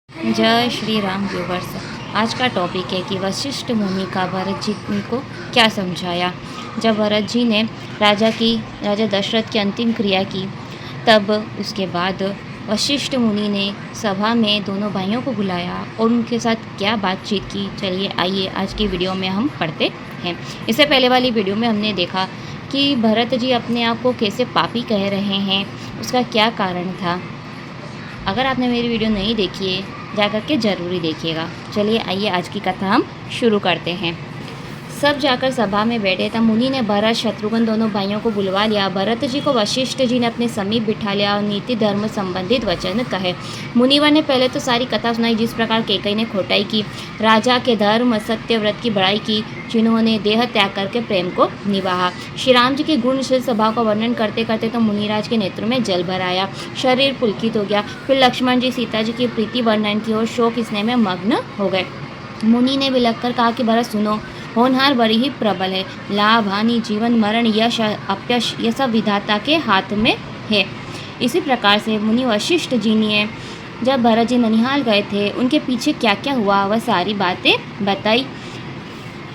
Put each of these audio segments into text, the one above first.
जय श्री राम व्यूवर्स। आज का टॉपिक है कि वशिष्ठ मुनि का भरत जी को क्या समझाया। जब भरत जी ने राजा दशरथ की अंतिम क्रिया की, तब उसके बाद वशिष्ठ मुनि ने सभा में दोनों भाइयों को बुलाया और उनके साथ क्या बातचीत की, चलिए आइए आज की वीडियो में हम पढ़ते हैं। इससे पहले वाली वीडियो में हमने देखा कि भरत जी अपने आप को कैसे पापी कह रहे हैं, उसका क्या कारण था। अगर आपने मेरी वीडियो नहीं देखी है, जाकर के ज़रूरी देखिएगा। चलिए आइए आज की कथा हम शुरू करते हैं। सब जाकर सभा में बैठे तब मुनि ने भरत शत्रुघ्न दोनों भाइयों को बुलवा लिया। भरत जी को वशिष्ठ जी ने अपने समीप बिठा लिया और नीति धर्म संबंधित वचन कहे। मुनिवर ने पहले तो सारी कथा सुनाई, जिस प्रकार कैकई ने खोटाई की, राजा के धर्म सत्य व्रत की बड़ाई की, जिन्होंने देह त्याग करके प्रेम को निभाया। श्री राम जी के गुणशील स्वभाव का वर्णन करते करते तो मुनिराज के नेत्र में जल भर आया, शरीर पुलकित हो गया। फिर लक्ष्मण जी सीता जी की प्रीति वर्णन की और शोक स्नेह में मग्न हो गए। मुनि ने विलख कर कहा कि भरत सुनो, होनहार बड़ी ही प्रबल है। लाभ हानि जीवन मरण यश अपयश ये सब विधाता के हाथ में है। इसी प्रकार से मुनि वशिष्ठ जी ने जब भरत जी ननिहाल गए थे, उनके पीछे क्या क्या हुआ वह सारी बातें बताई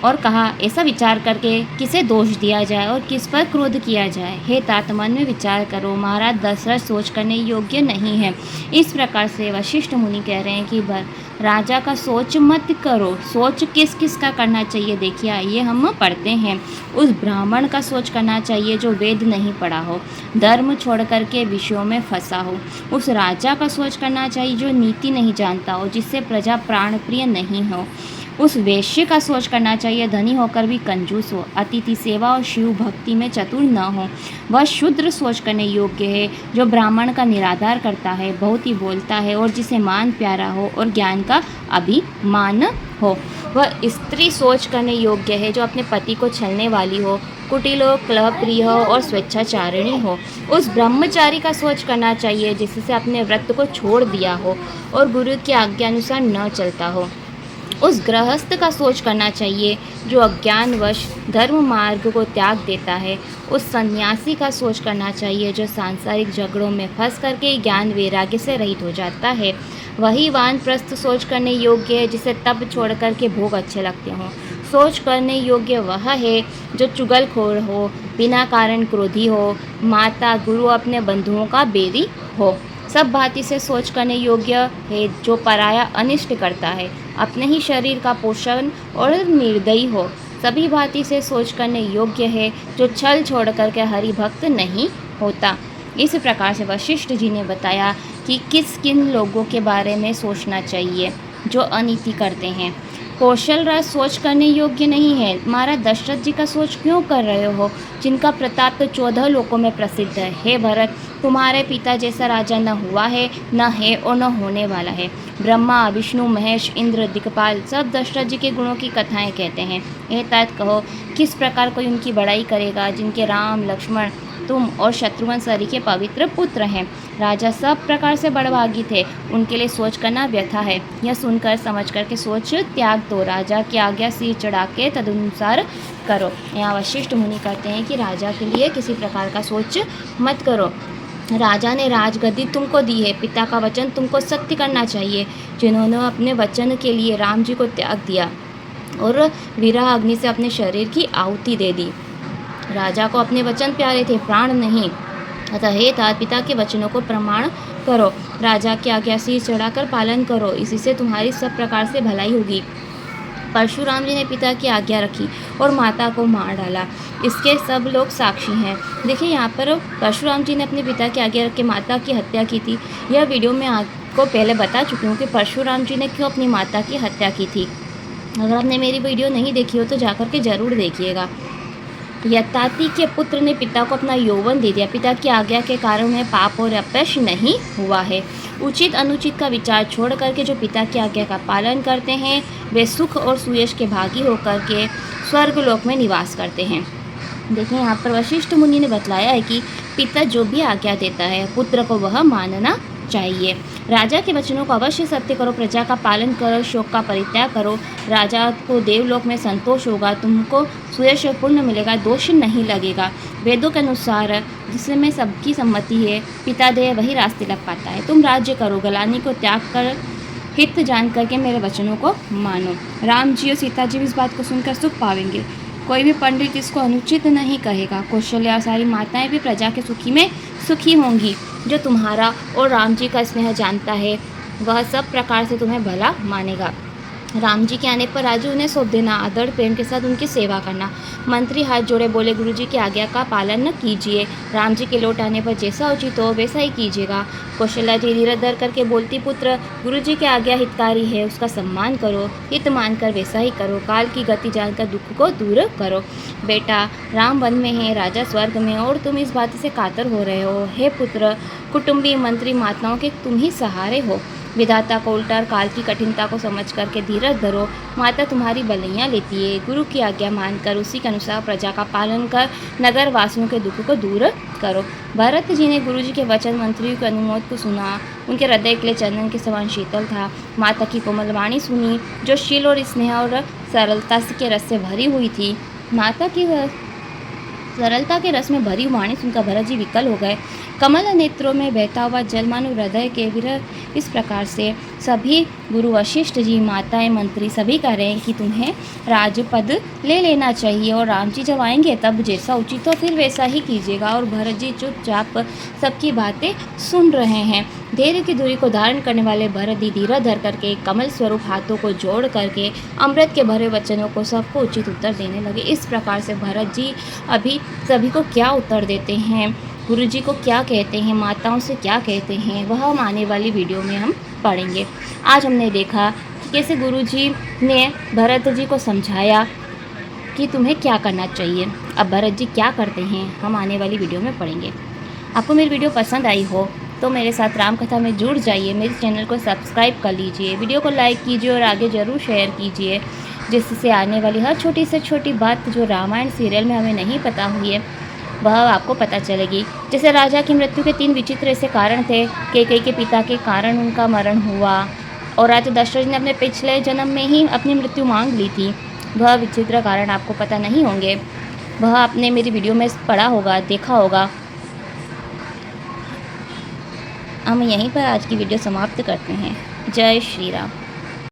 और कहा, ऐसा विचार करके किसे दोष दिया जाए और किस पर क्रोध किया जाए। हे तात, मन में विचार करो, महाराज दशरथ सोच करने योग्य नहीं है। इस प्रकार से वशिष्ठ मुनि कह रहे हैं कि राजा का सोच मत करो। सोच किस किस का करना चाहिए, देखिए आइए हम पढ़ते हैं। उस ब्राह्मण का सोच करना चाहिए जो वेद नहीं पढ़ा हो, धर्म छोड़ करके विषयों में फंसा हो। उस राजा का सोच करना चाहिए जो नीति नहीं जानता हो, जिससे प्रजा प्राण प्रिय नहीं हो। उस वेश्य का सोच करना चाहिए धनी होकर भी कंजूस हो, अतिथि सेवा और शिव भक्ति में चतुर न हो। वह शूद्र सोच करने योग्य है जो ब्राह्मण का निरादर करता है, बहुत ही बोलता है और जिसे मान प्यारा हो और ज्ञान का अभिमान हो। वह स्त्री सोच करने योग्य है जो अपने पति को छलने वाली हो, कुटिल हो, कलह प्रिय हो और स्वेच्छाचारिणी हो। उस ब्रह्मचारी का सोच करना चाहिए जिससे अपने व्रत को छोड़ दिया हो और गुरु की आज्ञा अनुसार न चलता हो। उस गृहस्थ का सोच करना चाहिए जो अज्ञानवश धर्म मार्ग को त्याग देता है। उस सन्यासी का सोच करना चाहिए जो सांसारिक झगड़ों में फंस करके ज्ञान वैराग्य से रहित हो जाता है। वही वानप्रस्थ सोच करने योग्य है जिसे तप छोड़ करके भोग अच्छे लगते हों। सोच करने योग्य वह है जो चुगलखोर हो, बिना कारण क्रोधी हो, माता गुरु अपने बंधुओं का बैरी हो। सब भांति से सोच करने योग्य है जो पराया अनिष्ट करता है, अपने ही शरीर का पोषण और निर्दयी हो। सभी भांति से सोच करने योग्य है जो छल छोड़ करके हरि भक्त नहीं होता। इस प्रकार से वशिष्ठ जी ने बताया कि किन लोगों के बारे में सोचना चाहिए जो अनीति करते हैं। कौशल रस सोच करने योग्य नहीं है। महाराज दशरथ जी का सोच क्यों कर रहे हो, जिनका प्रताप तो 14 लोकों में प्रसिद्ध है। हे भरत, तुम्हारे पिता जैसा राजा न हुआ है, न है और न होने वाला है। ब्रह्मा विष्णु महेश इंद्र दिक्पाल सब दशरथ जी के गुणों की कथाएं कहते हैं। हे तात, कहो किस प्रकार कोई उनकी बड़ाई करेगा जिनके राम लक्ष्मण तुम और शत्रुघ्न सरी के पवित्र पुत्र हैं। राजा सब प्रकार से बड़भागी थे, उनके लिए सोच करना व्यथा है। यह सुनकर समझ करके सोच त्याग दो, राजा की आज्ञा सिर चढ़ा के तदनुसार करो। यहाँ वशिष्ठ मुनि कहते हैं कि राजा के लिए किसी प्रकार का सोच मत करो। राजा ने राजगद्दी तुमको दी है, पिता का वचन तुमको सत्य करना चाहिए। जिन्होंने अपने वचन के लिए राम जी को त्याग दिया और विरह अग्नि से अपने शरीर की आहुति दे दी। राजा को अपने वचन प्यारे थे, प्राण नहीं। अतः हे तात, पिता के वचनों को प्रमाण करो, राजा की आज्ञा सिर चढ़ाकर पालन करो, इसी से तुम्हारी सब प्रकार से भलाई होगी। परशुराम जी ने पिता की आज्ञा रखी और माता को मार डाला, इसके सब लोग साक्षी हैं। देखिए यहाँ पर परशुराम जी ने अपने पिता की आज्ञा रख के माता की हत्या की थी। यह वीडियो में आपको पहले बता चुकी हूँ कि परशुराम जी ने क्यों अपनी माता की हत्या की थी। अगर आपने मेरी वीडियो नहीं देखी हो तो जाकर के ज़रूर देखिएगा। यताति के पुत्र ने पिता को अपना यौवन दे दिया। पिता की आज्ञा के कारण उन्हें पाप और अपयश नहीं हुआ है। उचित अनुचित का विचार छोड़ करके जो पिता की आज्ञा का पालन करते हैं वे सुख और सुयश के भागी होकर के स्वर्गलोक में निवास करते हैं। देखिए यहाँ पर वशिष्ठ मुनि ने बतलाया है कि पिता जो भी आज्ञा देता है पुत्र को वह मानना चाहिए। राजा के वचनों को अवश्य सत्य करो, प्रजा का पालन करो, शोक का परित्याग करो। राजा को देवलोक में संतोष होगा, तुमको सुयश और पुण्य मिलेगा, दोष नहीं लगेगा। वेदों के अनुसार जिसमें सबकी सम्मति है, पिता दे वही रास्ते लग पाता है। तुम राज्य करो, गलानी को त्याग कर हित जान करके मेरे वचनों को मानो। राम जी और सीता जी भी इस बात को सुनकर सुख पाएंगे। कोई भी पंडित इसको अनुचित नहीं कहेगा। कौशल्या और सारी माताएं भी प्रजा के सुखी में सुखी होंगी। जो तुम्हारा और राम जी का स्नेह जानता है वह सब प्रकार से तुम्हें भला मानेगा। राम जी के आने पर राजू उन्हें सौंप देना, आदर प्रेम के साथ उनकी सेवा करना। मंत्री हाथ जोड़े बोले, गुरुजी की आज्ञा का पालन न कीजिए। राम जी के लौट आने पर जैसा उचित हो वैसा ही कीजिएगा। कौशल्या जी धीरे धर करके बोलती, पुत्र गुरुजी की आज्ञा हितकारी है, उसका सम्मान करो, हित मानकर वैसा ही करो, काल की गति जानकर दुख को दूर करो। बेटा राम वन में है, राजा स्वर्ग में, और तुम इस बात से कातर हो रहे हो। हे पुत्र, कुटुंबी मंत्री महात्माओं के तुम ही सहारे हो। विधाता को उल्टा और काल की कठिनता को समझ करके धीरज धरो। माता तुम्हारी भलाइयाँ लेती है। गुरु की आज्ञा मानकर उसी के अनुसार प्रजा का पालन कर नगर वासियों के दुख को दूर करो। भरत जी ने गुरु जी के वचन मंत्रियों के अनुमोद को सुना। उनके हृदय के लिए चंदन के समान शीतल था। माता की कोमल वाणी सुनी जो शील और स्नेह और सरलता के रस से भरी हुई थी। माता की सरलता के रस में भरी वाणी सुनकर भरत जी विकल हो गए। कमल नेत्रों में बहता हुआ जल मानो हृदय के विरह। इस प्रकार से सभी गुरु वशिष्ठ जी, माताएं, मंत्री सभी कह रहे हैं कि तुम्हें राजपद ले लेना चाहिए और राम जी जब आएंगे तब जैसा उचित हो फिर वैसा ही कीजिएगा। और भरत जी चुपचाप सबकी बातें सुन रहे हैं। धैर्य की दूरी को धारण करने वाले भरत जी धीरज धर करके कमल स्वरूप हाथों को जोड़ करके अमृत के भरे वचनों को सबको उचित उत्तर देने लगे। इस प्रकार से भरत जी अभी सभी को क्या उत्तर देते हैं, गुरु जी को क्या कहते हैं, माताओं से क्या कहते हैं, वह हम आने वाली वीडियो में हम पढ़ेंगे। आज हमने देखा कि कैसे गुरु जी ने भरत जी को समझाया कि तुम्हें क्या करना चाहिए। अब भरत जी क्या करते हैं हम आने वाली वीडियो में पढ़ेंगे। आपको मेरी वीडियो पसंद आई हो तो मेरे साथ राम कथा में जुड़ जाइए। मेरे चैनल को सब्सक्राइब कर लीजिए, वीडियो को लाइक कीजिए और आगे ज़रूर शेयर कीजिए, जिससे आने वाली हर छोटी से छोटी बात जो रामायण सीरियल में हमें नहीं पता हुई है वह आपको पता चलेगी। जैसे राजा की मृत्यु के 3 विचित्र ऐसे कारण थे। कैकेयी के पिता के कारण उनका मरण हुआ और राजा दशरथ ने अपने पिछले जन्म में ही अपनी मृत्यु मांग ली थी। वह विचित्र कारण आपको पता नहीं होंगे, वह आपने मेरी वीडियो में पढ़ा होगा, देखा होगा। हम यहीं पर आज की वीडियो समाप्त करते हैं। जय श्री राम।